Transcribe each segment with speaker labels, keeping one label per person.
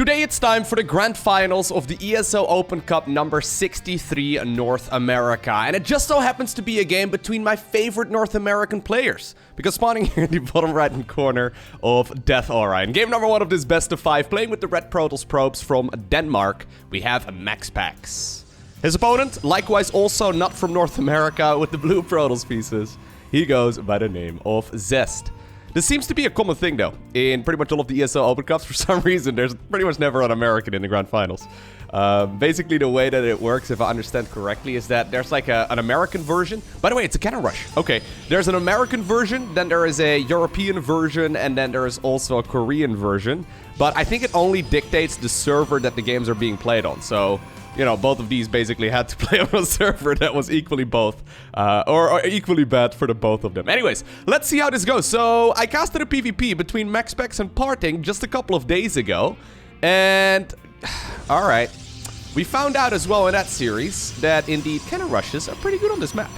Speaker 1: Today it's time for the grand finals of the ESL Open Cup number 63 North America. And it just so happens to be a game between my favorite North American players. Because spawning here in the bottom right hand corner of Deathaura. In game number 1 of this best-of-5, playing with the red Protoss probes from Denmark, we have MaxPax. His opponent, likewise also not from North America, with the blue Protoss pieces. He goes by the name of Zest. This seems to be a common thing, though, in pretty much all of the ESL Open Cups. For some reason, there's pretty much never an American in the Grand Finals. Basically, the way that it works, if I understand correctly, is that there's like an American version. By the way, it's a cannon rush. Okay, there's an American version, then there is a European version, and then there is also a Korean version. But I think it only dictates the server that the games are being played on. So, you know, both of these basically had to play on a server that was equally both, or equally bad for the both of them. Anyways, let's see how this goes. So, I casted a PvP between MaxPax and Parting just a couple of days ago. And, alright. We found out as well in that series that indeed cannon rushes are pretty good on this map.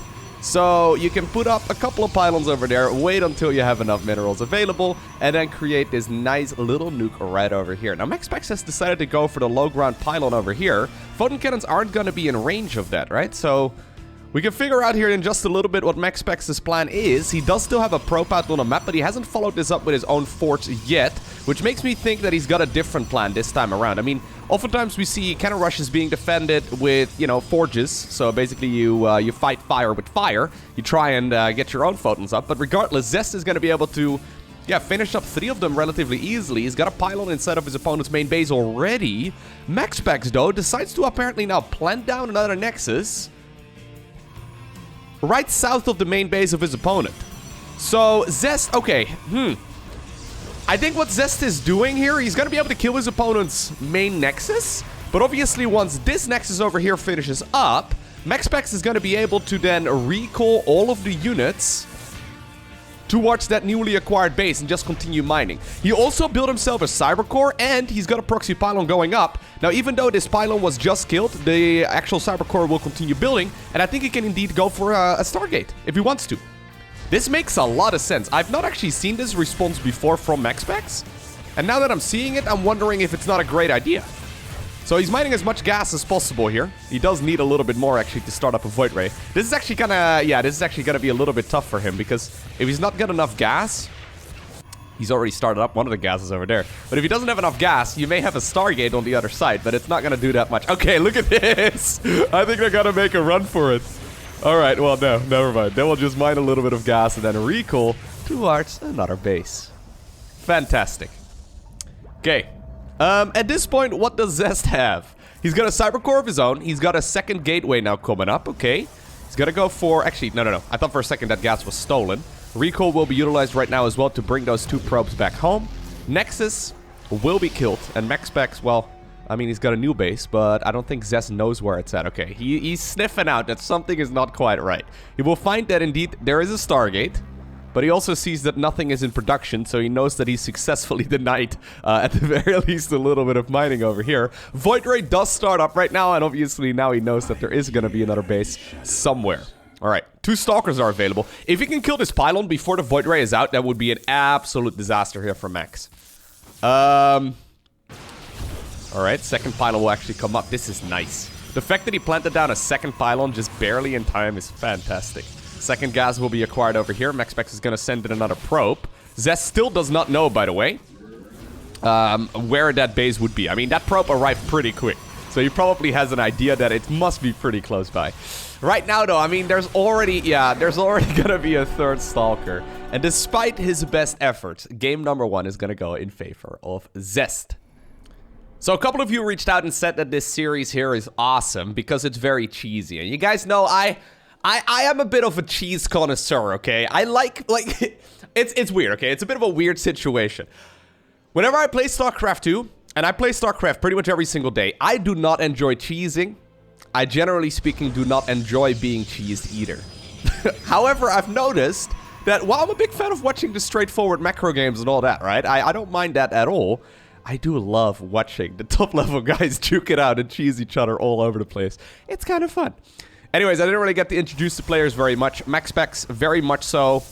Speaker 1: So, you can put up a couple of pylons over there, wait until you have enough minerals available, and then create this nice little nuke right over here. Now, MaxPax has decided to go for the low ground pylon over here. Photon cannons aren't going to be in range of that, right? So, we can figure out here in just a little bit what MaxPax's plan is. He does still have a probe out on the map, but he hasn't followed this up with his own forts yet, which makes me think that he's got a different plan this time around. I mean, oftentimes we see cannon rushes being defended with, you know, forges. So basically you fight fire with fire. You try and get your own photons up. But regardless, Zest is going to be able to, yeah, finish up 3 of them relatively easily. He's got a pylon inside of his opponent's main base already. MaxPax, though, decides to apparently now plant down another Nexus right south of the main base of his opponent. So, Zest, okay, I think what Zest is doing here, he's going to be able to kill his opponent's main Nexus. But obviously, once this Nexus over here finishes up, MaxPax is going to be able to then recall all of the units towards that newly acquired base and just continue mining. He also built himself a cyber core, and he's got a proxy pylon going up. Now, even though this pylon was just killed, the actual cyber core will continue building, and I think he can indeed go for a Stargate if he wants to. This makes a lot of sense. I've not actually seen this response before from MaxPax, and now that I'm seeing it, I'm wondering if it's not a great idea. So he's mining as much gas as possible here. He does need a little bit more, actually, to start up a Void Ray. This is actually gonna, yeah, this is actually gonna be a little bit tough for him, because if he's not got enough gas, he's already started up one of the gases over there. But if he doesn't have enough gas, you may have a Stargate on the other side, but it's not gonna do that much. Okay, look at this! I think they're gonna make a run for it. Alright, well, no, never mind. Then we'll just mine a little bit of gas and then recall towards another base. Fantastic. Okay. At this point, what does Zest have? He's got a cyber core of his own. He's got a second gateway now coming up, okay. He's gonna go for... Actually, no. I thought for a second that gas was stolen. Recall will be utilized right now as well to bring those 2 probes back home. Nexus will be killed. And MaxPax, well, I mean, he's got a new base, but I don't think Zest knows where it's at. Okay, he's sniffing out that something is not quite right. He will find that indeed there is a Stargate. But he also sees that nothing is in production, so he knows that he's successfully denied, at the very least, a little bit of mining over here. Void Ray does start up right now, and obviously now he knows that there is going to be another base somewhere. Alright, 2 Stalkers are available. If he can kill this pylon before the Void Ray is out, that would be an absolute disaster here for Max. Alright, second pylon will actually come up. This is nice. The fact that he planted down a second pylon just barely in time is fantastic. Second gas will be acquired over here. MaxPax is going to send in another probe. Zest still does not know, by the way, where that base would be. I mean, that probe arrived pretty quick. So he probably has an idea that it must be pretty close by. Right now, though, I mean, there's already going to be a third Stalker. And despite his best efforts, game number 1 is going to go in favor of Zest. So a couple of you reached out and said that this series here is awesome because it's very cheesy. And you guys know I am a bit of a cheese connoisseur, okay? I like it's weird, okay? It's a bit of a weird situation. Whenever I play StarCraft 2, and I play StarCraft pretty much every single day, I do not enjoy cheesing. I, generally speaking, do not enjoy being cheesed either. However, I've noticed that while I'm a big fan of watching the straightforward macro games and all that, right? I don't mind that at all. I do love watching the top-level guys juke it out and cheese each other all over the place. It's kind of fun. Anyways, I didn't really get to introduce the players very much. MaxPax, very much so.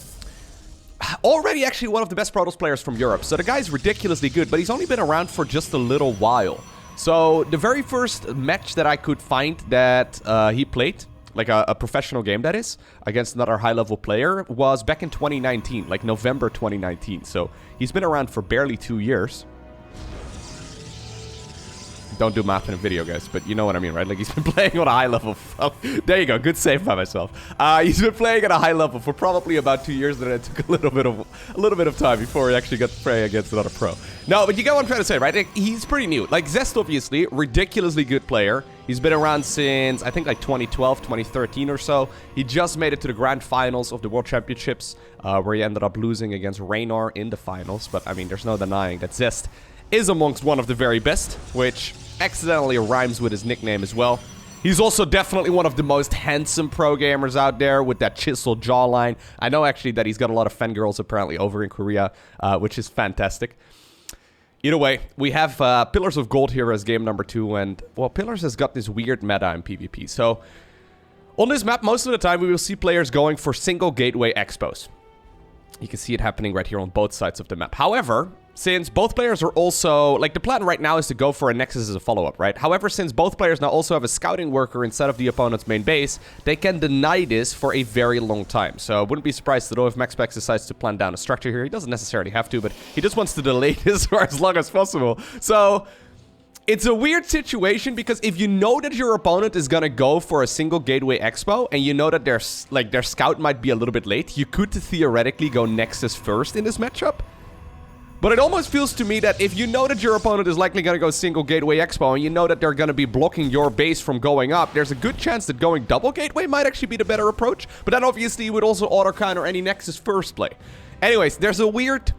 Speaker 1: already actually one of the best Protoss players from Europe. So the guy's ridiculously good, but he's only been around for just a little while. So the very first match that I could find that he played, like a professional game that is, against another high-level player, was back in 2019, like November 2019. So he's been around for barely 2 years. Don't do math in a video, guys, but you know what I mean, right? Like, he's been playing on a high level. Oh, there you go. Good save by myself. He's been playing at a high level for probably about 2 years, and it took a little bit of time before he actually got to play against another pro. No, but you get what I'm trying to say, right? Like, he's pretty new. Like, Zest, obviously, ridiculously good player. He's been around since, I think, like 2012, 2013 or so. He just made it to the grand finals of the World Championships, where he ended up losing against Raynor in the finals. But, I mean, there's no denying that Zest is amongst one of the very best, which accidentally rhymes with his nickname as well. He's also definitely one of the most handsome pro gamers out there with that chiseled jawline. I know actually that he's got a lot of fangirls apparently over in Korea, which is fantastic. Either way, we have Pillars of Gold here as game number 2, and, well, Pillars has got this weird meta in PvP. So, on this map, most of the time we will see players going for single gateway expos. You can see it happening right here on both sides of the map. However, since both players are also, like, the plan right now is to go for a Nexus as a follow-up, right? However, since both players now also have a scouting worker inside of the opponent's main base, they can deny this for a very long time. So I wouldn't be surprised at all if MaxPax decides to plant down a structure here. He doesn't necessarily have to, but he just wants to delay this for as long as possible. So it's a weird situation, because if you know that your opponent is gonna go for a single gateway expo, and you know that their scout might be a little bit late, you could theoretically go Nexus first in this matchup. But it almost feels to me that if you know that your opponent is likely going to go single gateway expo, and you know that they're going to be blocking your base from going up, there's a good chance that going double gateway might actually be the better approach. But then obviously you would also auto-counter any Nexus first play. Anyways, there's a weird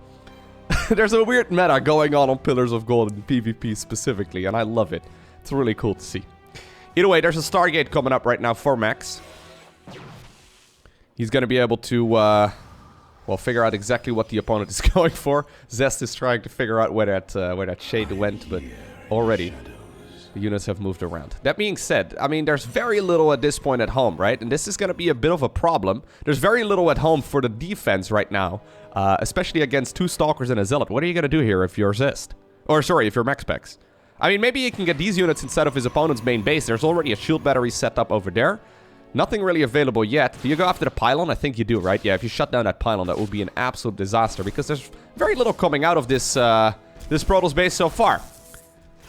Speaker 1: meta going on Pillars of Gold in PvP specifically, and I love it. It's really cool to see. Either way, there's a Stargate coming up right now for Max. He's going to be able to, well, figure out exactly what the opponent is going for. Zest is trying to figure out where that shade went, but already the units have moved around. That being said, I mean, there's very little at this point at home, right? And this is going to be a bit of a problem. There's very little at home for the defense right now, especially against 2 Stalkers and a Zealot. What are you going to do here if you're Zest? Or, sorry, if you're MaxPax? I mean, maybe you can get these units inside of his opponent's main base. There's already a shield battery set up over there. Nothing really available yet. Do you go after the pylon? I think you do, right? Yeah, if you shut down that pylon, that would be an absolute disaster, because there's very little coming out of this this Protoss base so far.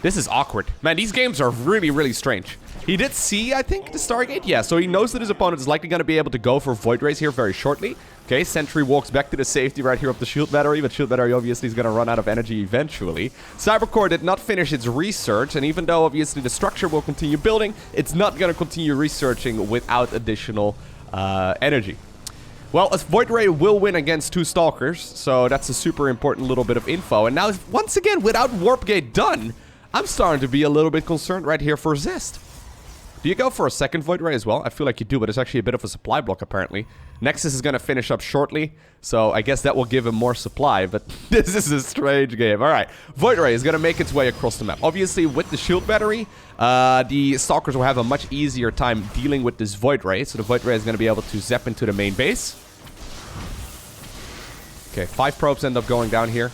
Speaker 1: This is awkward. Man, these games are really, really strange. He did see, I think, the Stargate. Yeah, so he knows that his opponent is likely going to be able to go for Void Rays here very shortly. Okay, Sentry walks back to the safety right here of the Shield Battery, but Shield Battery obviously is going to run out of energy eventually. Cybercore did not finish its research, and even though obviously the structure will continue building, it's not going to continue researching without additional energy. Well, a Void Ray will win against 2 Stalkers, so that's a super important little bit of info. And now, once again, without Warp Gate done, I'm starting to be a little bit concerned right here for Zest. Do you go for a second Void Ray as well? I feel like you do, but it's actually a bit of a supply block, apparently. Nexus is going to finish up shortly, so I guess that will give him more supply, but this is a strange game. All right, Void Ray is going to make its way across the map. Obviously, with the Shield Battery, the Stalkers will have a much easier time dealing with this Void Ray, so the Void Ray is going to be able to zap into the main base. Okay, 5 probes end up going down here.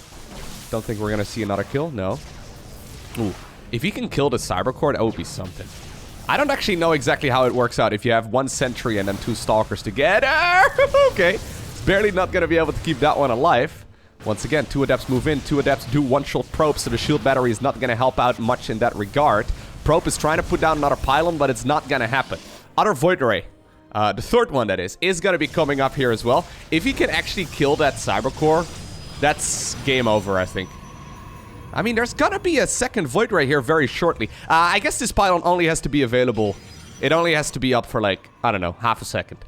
Speaker 1: Don't think we're going to see another kill. No. Ooh, if he can kill the Cybercore, that would be something. I don't actually know exactly how it works out if you have 1 Sentry and then 2 Stalkers together. Okay, it's barely not going to be able to keep that one alive. Once again, 2 Adepts move in. 2 Adepts do one-shot probes, so the Shield Battery is not going to help out much in that regard. Probe is trying to put down another pylon, but it's not going to happen. Other Void Ray, the 3rd one that is going to be coming up here as well. If he can actually kill that Cybercore, that's game over, I think. I mean, there's gonna be a second Void Ray here very shortly. I guess this pylon only has to be available. It only has to be up for, like, I don't know, half a second.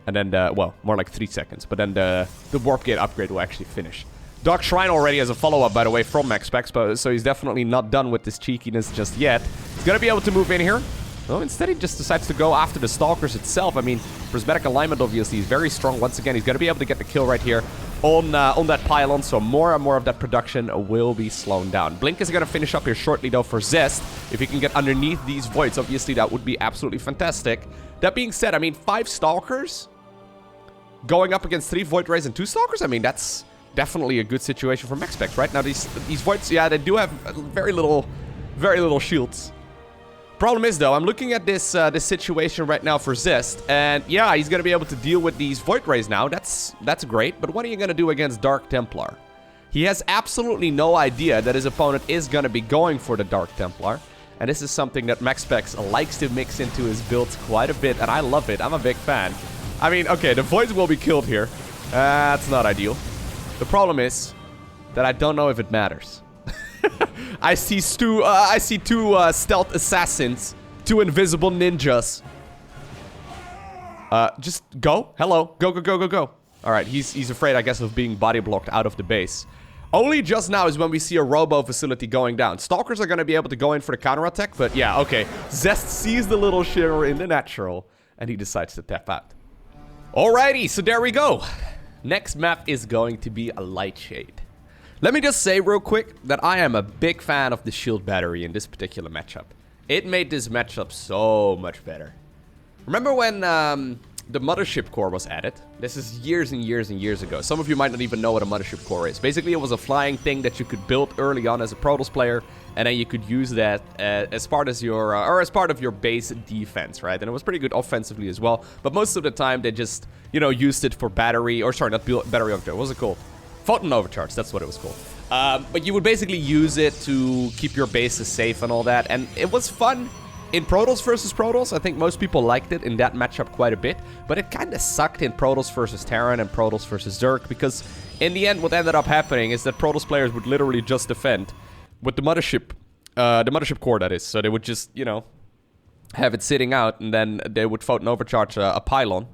Speaker 1: And then, well, more like 3 seconds. But then the Warp Gate upgrade will actually finish. Dark Shrine already has a follow-up, by the way, from MaxPax, so he's definitely not done with this cheekiness just yet. He's gonna be able to move in here. Well, instead he just decides to go after the Stalkers itself. I mean, Prismatic Alignment, obviously, is very strong. Once again, he's gonna be able to get the kill right here on that pylon, so more and more of that production will be slowed down. Blink is going to finish up here shortly, though, for Zest. If he can get underneath these voids, obviously that would be absolutely fantastic. That being said, I mean, 5 Stalkers going up against 3 Void Rays and 2 Stalkers, I mean, that's definitely a good situation for MaxPax, right? Now, these Voids, yeah, they do have very little shields. Problem is, though, I'm looking at this situation right now for Zest, and yeah, he's gonna be able to deal with these Void Rays now. That's great, but what are you gonna do against Dark Templar? He has absolutely no idea that his opponent is gonna be going for the Dark Templar, and this is something that MaxPax likes to mix into his builds quite a bit, and I love it. I'm a big fan. I mean, okay, the Voids will be killed here. That's not ideal. The problem is that I don't know if it matters. I see two stealth assassins, 2 invisible ninjas. Just go. Hello. Go, go, go, go, go. All right, he's afraid, I guess, of being body blocked out of the base. Only just now is when we see a robo facility going down. Stalkers are going to be able to go in for the counterattack, but yeah, okay. Zest sees the little shimmer in the natural, and he decides to tap out. Alrighty, so there we go. Next map is going to be a Lightshade. Let me just say real quick that I am a big fan of the shield battery in this particular matchup. It made this matchup so much better. Remember when the mothership core was added? This is years and years and years ago. Some of you might not even know what a mothership core is. Basically, it was a flying thing that you could build early on as a Protoss player, and then you could use that as part of your base defense, right? And it was pretty good offensively as well. But most of the time, they just, you know, used it for battery, or sorry, not battery overcharge. What was it called? Photon overcharge, that's what it was called. But you would basically use it to keep your bases safe and all that. And it was fun in Protoss versus Protoss. I think most people liked it in that matchup quite a bit. But it kind of sucked in Protoss versus Terran and Protoss versus Zerg. Because in the end, what ended up happening is that Protoss players would literally just defend with the mothership core, that is. So they would just, you know, have it sitting out. And then they would photon overcharge a pylon.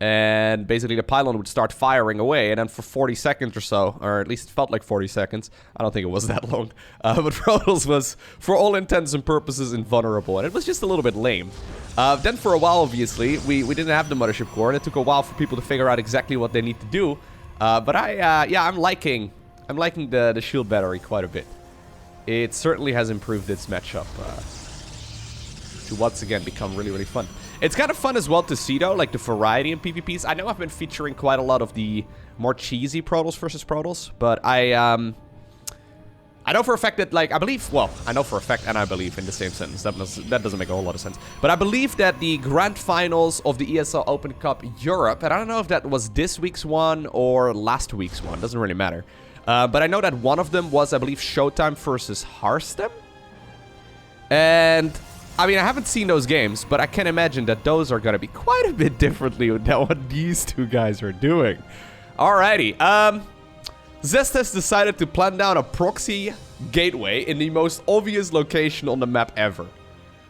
Speaker 1: And basically the pylon would start firing away, and then for 40 seconds or so, or at least it felt like 40 seconds, I don't think it was that long, but Protoss was, for all intents and purposes, invulnerable, and it was just a little bit lame. Then for a while, obviously, we didn't have the mothership core, and it took a while for people to figure out exactly what they need to do, but I'm liking the shield battery quite a bit. It certainly has improved its matchup to once again become really, really fun. It's kind of fun as well to see, though, like the variety in PvPs. I know I've been featuring quite a lot of the more cheesy Protoss versus Protoss, but I know for a fact that, like, I know for a fact and I believe in the same sentence. That doesn't make a whole lot of sense. But I believe that the grand finals of the ESL Open Cup Europe, and I don't know if that was this week's one or last week's one, doesn't really matter. But I know that one of them was, I believe, Showtime versus Harstem. And I mean, I haven't seen those games, but I can imagine that those are going to be quite a bit differently than what these two guys are doing. Alrighty, Zest has decided to plant down a proxy gateway in the most obvious location on the map ever.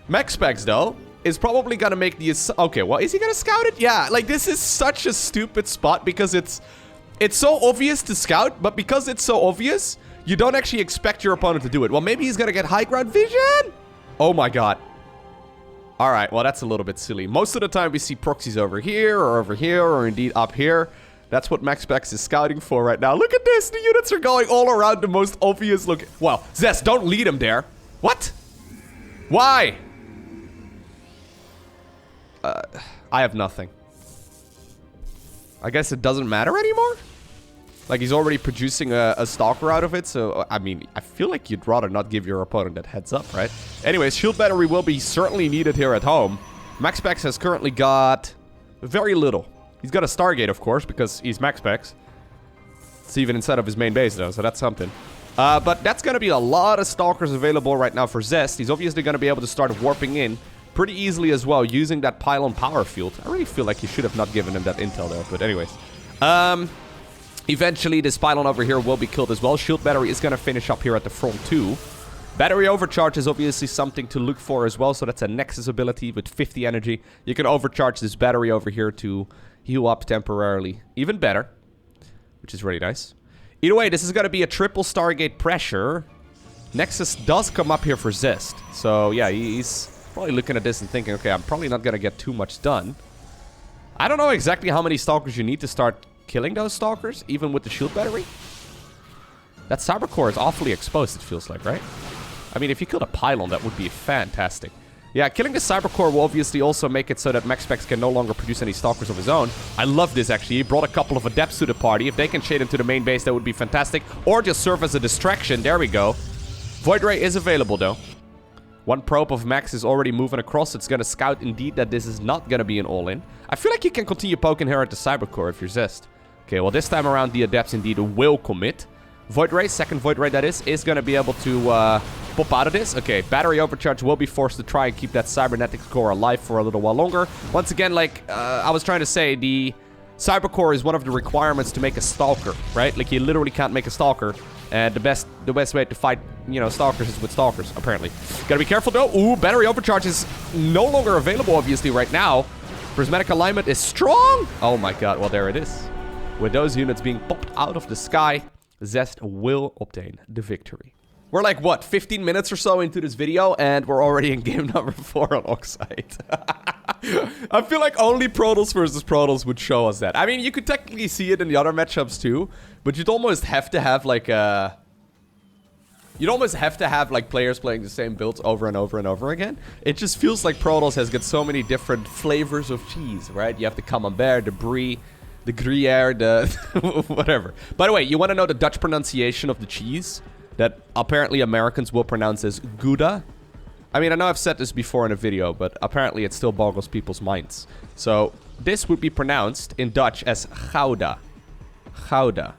Speaker 1: MaxPax, though, is probably going to make the... Okay, well, is he going to scout it? Yeah, like, this is such a stupid spot because it's so obvious to scout, but because it's so obvious, you don't actually expect your opponent to do it. Well, maybe he's going to get high ground vision? Oh my god. Alright, well, that's a little bit silly. Most of the time, we see proxies over here, or indeed up here. That's what MaxPax is scouting for right now. Look at this! The units are going all around the most obvious look. Well, Zest, don't lead him there. What? Why? I have nothing. I guess it doesn't matter anymore? Like, he's already producing a Stalker out of it, so, I mean, I feel like you'd rather not give your opponent that heads up, right? Anyways, shield battery will be certainly needed here at home. MaxPax has currently got very little. He's got a Stargate, of course, because he's MaxPax. It's even inside of his main base, though, so that's something. But that's going to be a lot of Stalkers available right now for Zest. He's obviously going to be able to start warping in pretty easily as well, using that pylon power field. I really feel like he should have not given him that intel, though, but anyways. Eventually, this pylon over here will be killed as well. Shield battery is going to finish up here at the front too. Battery overcharge is obviously something to look for as well. So that's a Nexus ability with 50 energy. You can overcharge this battery over here to heal up temporarily. Even better, which is really nice. Either way, this is going to be a triple Stargate pressure. Nexus does come up here for Zest. So yeah, he's probably looking at this and thinking, okay, I'm probably not going to get too much done. I don't know exactly how many Stalkers you need to start killing those Stalkers, even with the shield battery. That Cyber Core is awfully exposed, it feels like, right? I mean, if you killed a pylon, that would be fantastic. Yeah, killing the Cybercore will obviously also make it so that MaxPax can no longer produce any Stalkers of his own. I love this, actually. He brought a couple of Adepts to the party. If they can shade into the main base, that would be fantastic. Or just serve as a distraction. There we go. Void Ray is available, though. One probe of Max is already moving across. It's going to scout, indeed, that this is not going to be an all-in. I feel like you can continue poking here at the Cybercore if you're Zest. Okay, well, this time around, the Adepts, indeed, will commit. Void Ray, second Void Ray that is going to be able to pop out of this. Okay, battery overcharge will be forced to try and keep that cybernetics core alive for a little while longer. Once again, like I was trying to say, the Cybercore is one of the requirements to make a Stalker, right? Like, you literally can't make a Stalker. And the best way to fight, you know, Stalkers is with Stalkers, apparently. Gotta be careful, though. Ooh, battery overcharge is no longer available, obviously, right now. Prismatic alignment is strong. Oh, my God. Well, there it is. With those units being popped out of the sky, Zest will obtain the victory. We're like, what, 15 minutes or so into this video, and we're already in game number 4 on Oxide. I feel like only Protoss versus Protoss would show us that. I mean, you could technically see it in the other matchups too, but you'd almost have to have like players playing the same builds over and over and over again. It just feels like Protoss has got so many different flavors of cheese, right? You have the Camembert, the Brie, the Gruyere, the whatever. By the way, you want to know the Dutch pronunciation of the cheese that apparently Americans will pronounce as Gouda? I mean, I know I've said this before in a video, but apparently it still boggles people's minds. So, this would be pronounced in Dutch as Gouda. Gouda.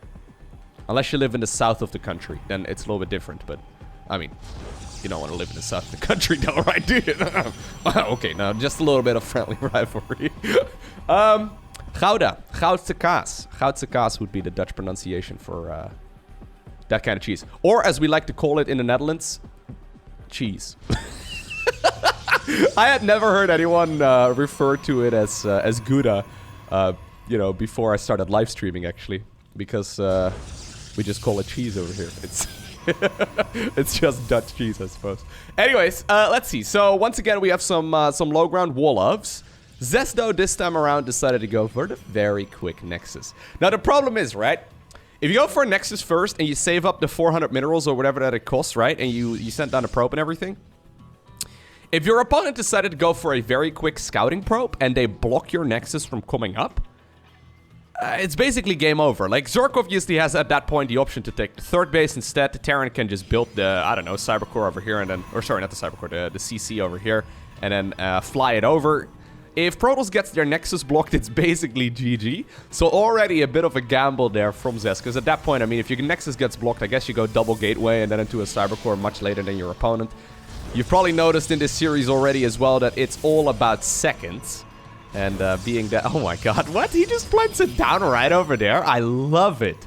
Speaker 1: Unless you live in the south of the country, then it's a little bit different, but I mean, you don't want to live in the south of the country though, right, dude? Okay, now just a little bit of friendly rivalry. Gouda. Goudse kaas. Goudse kaas would be the Dutch pronunciation for that kind of cheese. Or, as we like to call it in the Netherlands, cheese. I had never heard anyone refer to it as Gouda, you know, before I started live streaming, actually. Because we just call it cheese over here. It's it's just Dutch cheese, I suppose. Anyways, let's see. So, once again, we have some low ground wall-offs. Zest, though, this time around decided to go for the very quick Nexus. Now, the problem is, right? If you go for a Nexus first and you save up the 400 minerals or whatever that it costs, right? And you send down a probe and everything. If your opponent decided to go for a very quick scouting probe and they block your Nexus from coming up, it's basically game over. Like, Zerk obviously has at that point the option to take the third base instead. The Terran can just build the, I don't know, Cybercore over here and then, or sorry, not the Cybercore, the CC over here and then fly it over. If Protoss gets their Nexus blocked, it's basically GG. So already a bit of a gamble there from Zest. Because at that point, I mean, if your Nexus gets blocked, I guess you go double gateway and then into a Cybercore much later than your opponent. You've probably noticed in this series already as well that it's all about seconds. And being that... Oh my god, what? He just plants it down right over there. I love it.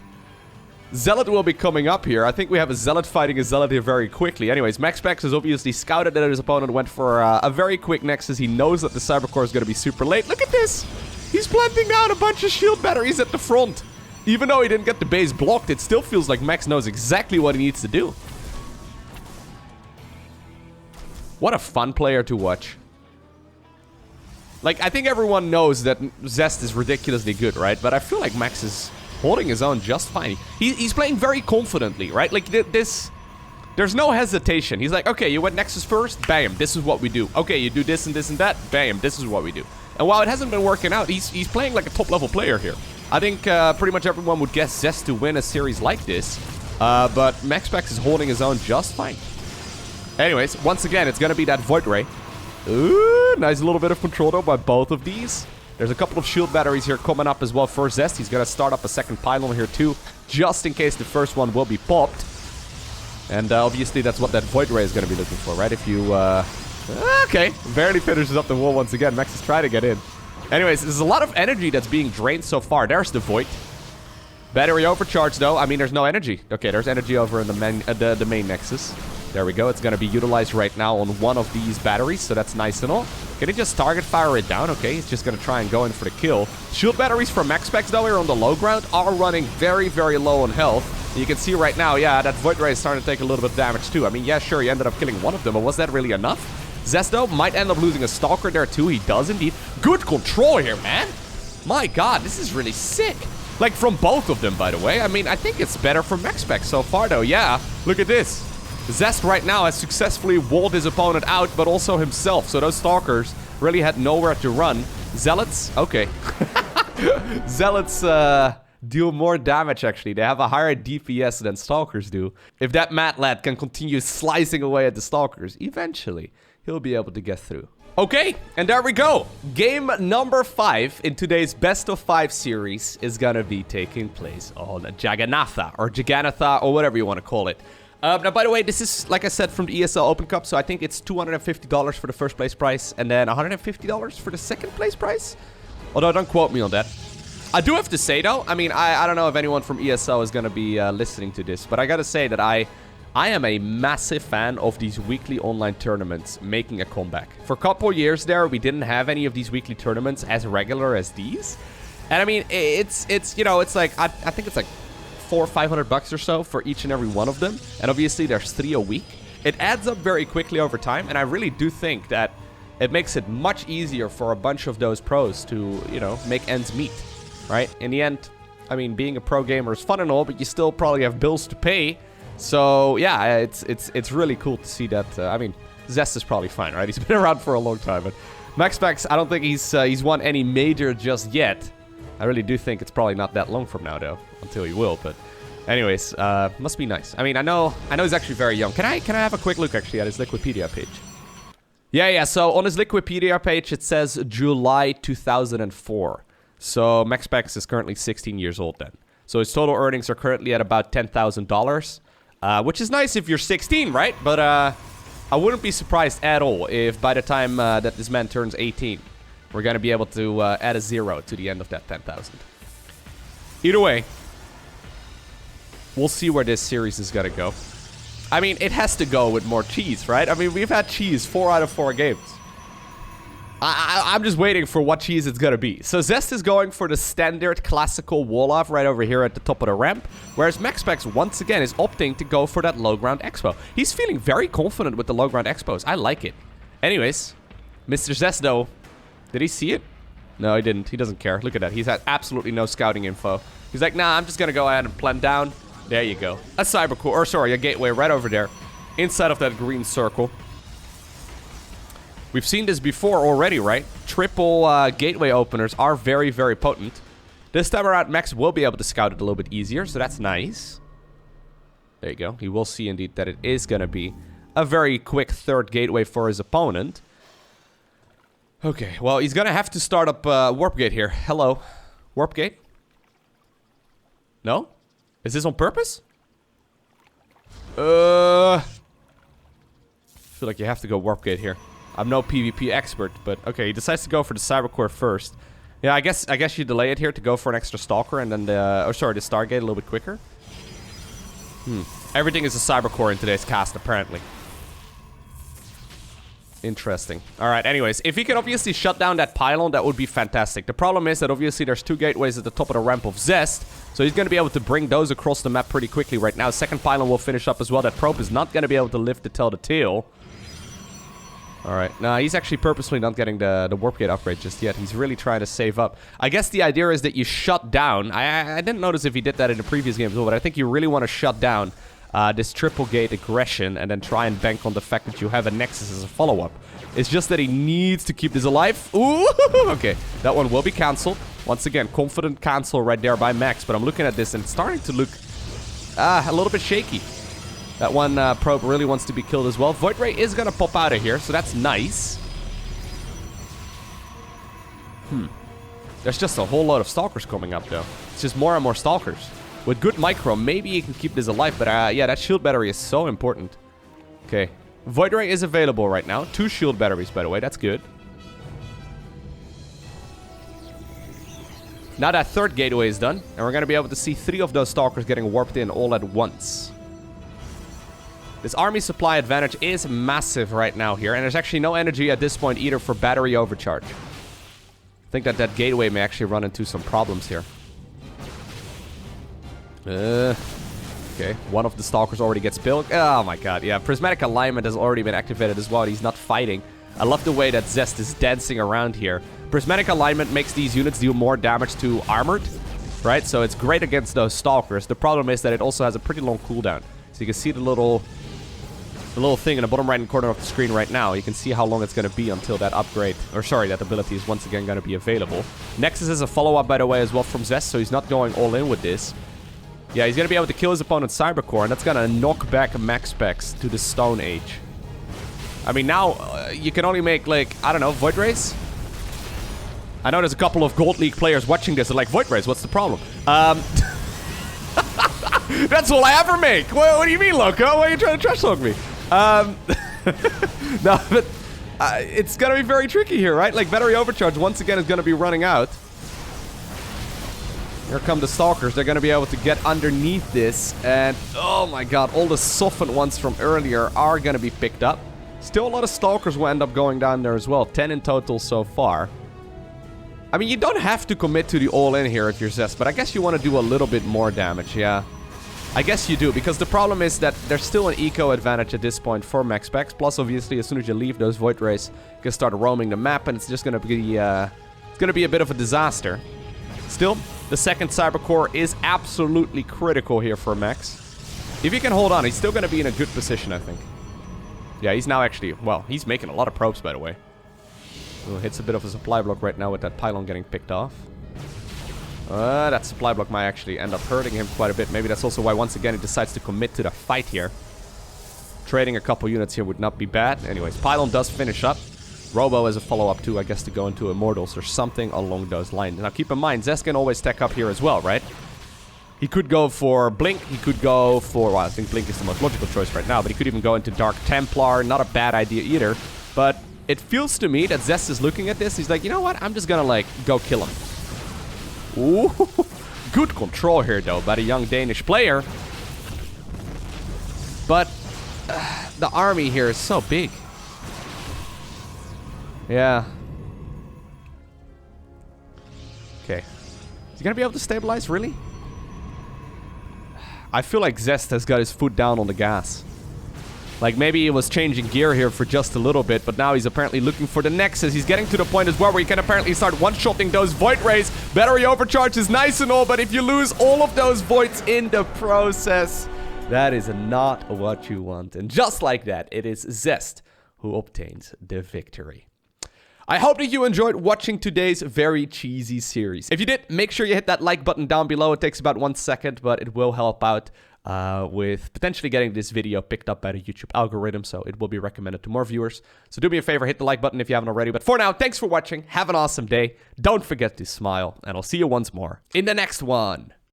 Speaker 1: Zealot will be coming up here. I think we have a Zealot fighting a Zealot here very quickly. Anyways, MaxPax has obviously scouted that his opponent went for a very quick Nexus. He knows that the Cybercore is going to be super late. Look at this! He's planting down a bunch of shield batteries at the front. Even though he didn't get the base blocked, it still feels like Max knows exactly what he needs to do. What a fun player to watch. Like, I think everyone knows that Zest is ridiculously good, right? But I feel like Max is holding his own just fine. He's playing very confidently, right? Like, there's no hesitation. He's like, okay, you went Nexus first? Bam, this is what we do. Okay, you do this and this and that? Bam, this is what we do. And while it hasn't been working out, he's playing like a top-level player here. I think pretty much everyone would guess Zest to win a series like this. But MaxPax is holding his own just fine. Anyways, once again, it's going to be that Void Ray. Ooh, nice little bit of control, though, by both of these. There's a couple of shield batteries here coming up as well for Zest. He's going to start up a second pylon here, too, just in case the first one will be popped. And obviously, that's what that Void Ray is going to be looking for, right? If you... Okay, barely finishes up the wall once again. Max is trying to get in. Anyways, there's a lot of energy that's being drained so far. There's the Void. Battery overcharge, though. I mean, there's no energy. Okay, there's energy over in the main Nexus. There we go. It's going to be utilized right now on one of these batteries, so that's nice and all. Can he just target fire it down? Okay, he's just going to try and go in for the kill. Shield batteries from MaxPax, though, here on the low ground are running very, very low on health. And you can see right now, yeah, that Void Ray is starting to take a little bit of damage, too. I mean, yeah, sure, he ended up killing one of them, but was that really enough? Zest, though, might end up losing a Stalker there, too. He does, indeed. Good control here, man. My god, this is really sick. Like, from both of them, by the way. I mean, I think it's better for MaxPax so far, though. Yeah, look at this. Zest right now has successfully walled his opponent out, but also himself. So those Stalkers really had nowhere to run. Zealots, okay. Zealots deal more damage, actually. They have a higher DPS than Stalkers do. If that Mad Lad can continue slicing away at the Stalkers, eventually he'll be able to get through. Okay, and there we go. Game number 5 in today's Best of 5 series is gonna be taking place on Jagannatha, or whatever you want to call it. Now, by the way, this is, like I said, from the ESL Open Cup, so I think it's $250 for the first place price, and then $150 for the second place price. Although, don't quote me on that. I do have to say, though, I mean, I don't know if anyone from ESL is gonna be listening to this, but I gotta say that I am a massive fan of these weekly online tournaments making a comeback. For a couple years there, we didn't have any of these weekly tournaments as regular as these. And I mean, it's you know, it's like, I think it's like $400 or $500 or so for each and every one of them. And obviously there's 3 a week. It adds up very quickly over time. And I really do think that it makes it much easier for a bunch of those pros to, you know, make ends meet, right? In the end, I mean, being a pro gamer is fun and all, but you still probably have bills to pay. So yeah, it's really cool to see that. I mean, Zest is probably fine, right? He's been around for a long time, but MaxPax, I don't think he's won any major just yet. I really do think it's probably not that long from now, though, until he will. But anyways, must be nice. I mean, I know he's actually very young. Can I have a quick look actually at his Wikipedia page? Yeah. So on his Wikipedia page, it says July 2004. So MaxPax is currently 16 years old then. So his total earnings are currently at about $10,000. Which is nice if you're 16, right? But I wouldn't be surprised at all if by the time that this man turns 18, we're going to be able to add a 0 to the end of that 10,000. Either way, we'll see where this series is going to go. I mean, it has to go with more cheese, right? I mean, we've had cheese 4 out of 4 games. I'm just waiting for what cheese it's gonna be. So Zest is going for the standard classical wall-off right over here at the top of the ramp, whereas MaxPax once again is opting to go for that low ground expo. He's feeling very confident with the low ground expos. I like it. Anyways, Mr. Zest though, did he see it? No, he didn't. He doesn't care. Look at that. He's had absolutely no scouting info. He's like, nah, I'm just gonna go ahead and plant down. There you go. A cybercore, or sorry, a gateway right over there, inside of that green circle. We've seen this before already, right? Triple gateway openers are very, very potent. This time around, Max will be able to scout it a little bit easier, so that's nice. There you go. He will see indeed that it is going to be a very quick third gateway for his opponent. Okay, well, he's going to have to start up Warp Gate here. Hello. Warp Gate? No? Is this on purpose? I feel like you have to go Warp Gate here. I'm no PvP expert, but okay, he decides to go for the Cybercore first. Yeah, I guess you delay it here to go for an extra Stalker and then the Stargate a little bit quicker. Everything is a Cybercore in today's cast, apparently. Interesting. Alright, anyways, if he can obviously shut down that pylon, that would be fantastic. The problem is that obviously there's 2 gateways at the top of the ramp of Zest, so he's going to be able to bring those across the map pretty quickly right now. Second pylon will finish up as well. That probe is not going to be able to lift to tell the tail. Alright, nah, he's actually purposely not getting the Warp Gate upgrade just yet. He's really trying to save up. I guess the idea is that you shut down. I didn't notice if he did that in the previous games as well, but I think you really want to shut down this triple gate aggression and then try and bank on the fact that you have a Nexus as a follow-up. It's just that he needs to keep this alive. Ooh, okay, that one will be cancelled. Once again, confident cancel right there by Max, but I'm looking at this and it's starting to look a little bit shaky. That one probe really wants to be killed as well. Void Ray is going to pop out of here, so that's nice. There's just a whole lot of Stalkers coming up, though. It's just more and more Stalkers. With good micro, maybe you can keep this alive, but yeah, that shield battery is so important. Okay. Void Ray is available right now. 2 shield batteries, by the way. That's good. Now that third gateway is done, and we're going to be able to see 3 of those Stalkers getting warped in all at once. This army supply advantage is massive right now here, and there's actually no energy at this point either for battery overcharge. I think that gateway may actually run into some problems here. Okay, one of the Stalkers already gets built. Oh my god, yeah. Prismatic Alignment has already been activated as well. He's not fighting. I love the way that Zest is dancing around here. Prismatic Alignment makes these units deal more damage to Armored, right? So it's great against those Stalkers. The problem is that it also has a pretty long cooldown. So you can see the little the little thing in the bottom right-hand corner of the screen right now. You can see how long it's going to be until that upgrade, or sorry, that ability is once again going to be available. Nexus is a follow-up, by the way, as well from Zest, so he's not going all in with this. Yeah, he's going to be able to kill his opponent's Cybercore, and that's going to knock back MaxPax to the Stone Age. I mean, now you can only make, like, I don't know, Void Rays? I know there's a couple of Gold League players watching this and like, Void Rays, what's the problem? That's all I ever make! What do you mean, Loco? Why are you trying to trash talk me? No, but it's gonna be very tricky here, right? Like, battery overcharge once again is gonna be running out. Here come the Stalkers. They're gonna be able to get underneath this. And, oh my god, all the softened ones from earlier are gonna be picked up. Still a lot of Stalkers will end up going down there as well. 10 in total so far. I mean, you don't have to commit to the all-in here if you're Zest, but I guess you want to do a little bit more damage, yeah. I guess you do, because the problem is that there's still an eco advantage at this point for MaxPax. Plus, obviously, as soon as you leave those Void Rays, you can start roaming the map, and it's just going to be, it's going to be a bit of a disaster. Still, the second Cybercore is absolutely critical here for Max. If he can hold on, he's still going to be in a good position, I think. Yeah, he's now actually, well, he's making a lot of probes, by the way. Ooh, hits a bit of a supply block right now with that pylon getting picked off. That supply block might actually end up hurting him quite a bit. Maybe that's also why, once again, he decides to commit to the fight here. Trading a couple units here would not be bad. Anyways, pylon does finish up. Robo as a follow-up too, I guess, to go into Immortals or something along those lines. Now, keep in mind, Zest can always tech up here as well, right? He could go for Blink. He could go for, well, I think Blink is the most logical choice right now, but he could even go into Dark Templar. Not a bad idea either, but it feels to me that Zest is looking at this. He's like, you know what? I'm just gonna, like, go kill him. Ooh. Good control here, though, by the young Danish player. But the army here is so big. Yeah. Okay. Is he gonna be able to stabilize, really? I feel like Zest has got his foot down on the gas. Like, maybe he was changing gear here for just a little bit, but now he's apparently looking for the Nexus. He's getting to the point as well where he can apparently start one-shotting those Void Rays. Battery overcharge is nice and all, but if you lose all of those Voids in the process, that is not what you want. And just like that, it is Zest who obtains the victory. I hope that you enjoyed watching today's very cheesy series. If you did, make sure you hit that like button down below. It takes about 1 second, but it will help out with potentially getting this video picked up by the YouTube algorithm, so it will be recommended to more viewers. So do me a favor, hit the like button if you haven't already. But for now, thanks for watching. Have an awesome day. Don't forget to smile, and I'll see you once more in the next one.